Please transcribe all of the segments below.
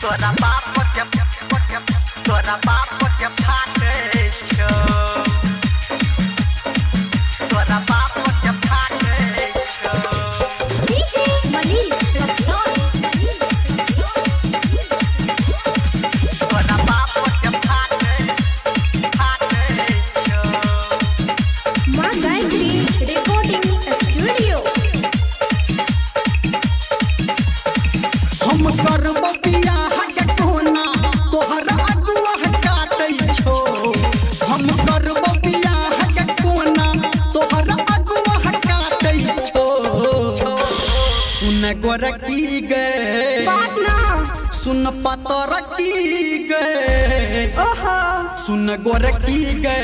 तोरा बाप तोरा बाप के फाटे छो तोरा बाप के फाटे छो डीजे मनीष रक्सौल तोरा बाप के फाटे छो मां गायत्री रिकॉर्डिंग स्टूडियो हम करबो बियाह के कोना तोहर अगुआ काटै छो हम करबो बियाह के कोना तोहर अगुआ काटै छो सुन गोरकी गे बात ना सुन पतरकी गे ओहो सुन गोरकी गे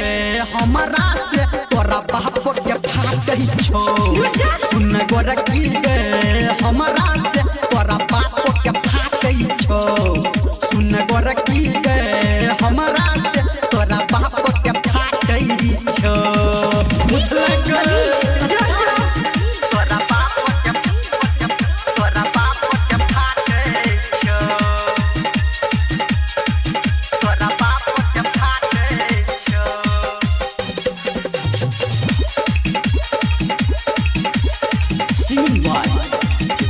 हमरा से तोरा बाप के फाटै छो सुन गोरकी गे हमरा से तोरा बाप के फाटै छो सुन गोरकी गे हमरा से तोरा बाप के फाटै छो बुझलक तोरा बाप के फाटे छो तोरा बाप के फाटे छो सिंगवाई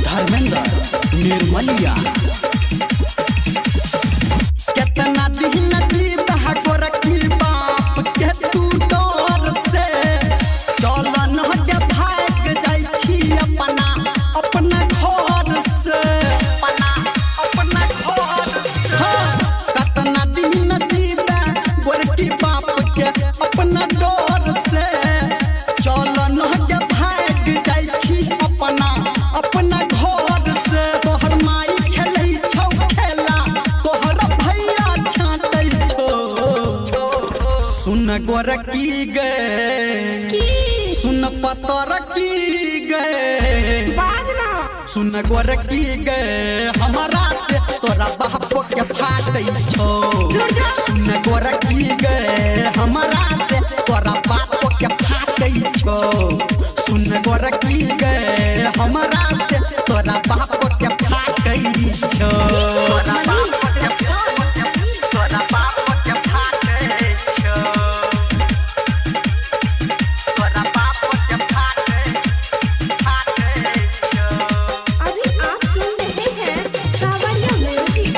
धर्मेंद्र निर्मलिया कितना दिन जीवा गोरकी बाप के तू डर से चलन के भाग जाई छी अपना घर से अपना घर हाँ, कितना दिन जीवा गोरकी बाप के अपना डर से चलन के भाग जाई छी अपना घर से तोहर माई खेलै छौ खेला तोहर भैया छाटै छो सुन गोरकी गे की सुन पतरकी गे बात ना सुन गोरकी गे हमरा से तोरा बाप के फाटै छो सुन गोरकी गे हमरा से तोरा बाप के फाटै छो सुन गोरकी गे हमरा से तोरा बाप के फाटै छो तोरा बाप के फाटे छो तोरा बाप के फाटे छो अभी आप सुन रहे हैं सावरिया म्यूजिक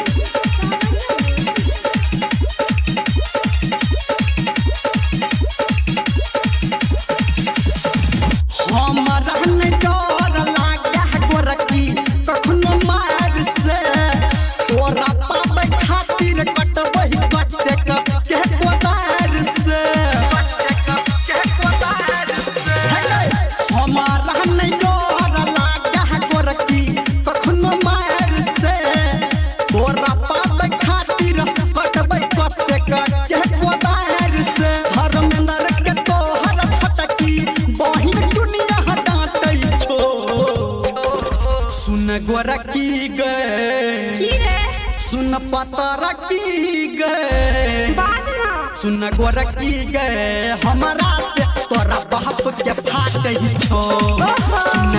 हमरा न डर लागे गोरकी कखनो मार से तोरा पाबै खातिर कटबै कटे के कोदार से हमरा न डर लागे गोरकी कखनो मार से तोरा पाबै खातिर कटबै कटे के कोदार से धर्मेंद्र के तोहर छटकी बहिन दुनिया डांटै छो सुन गोरकी गे की रे सुन पतरकी गे बात ना सुन गोरकी गे हमरा से तोरा बाप के फाटै छो सुन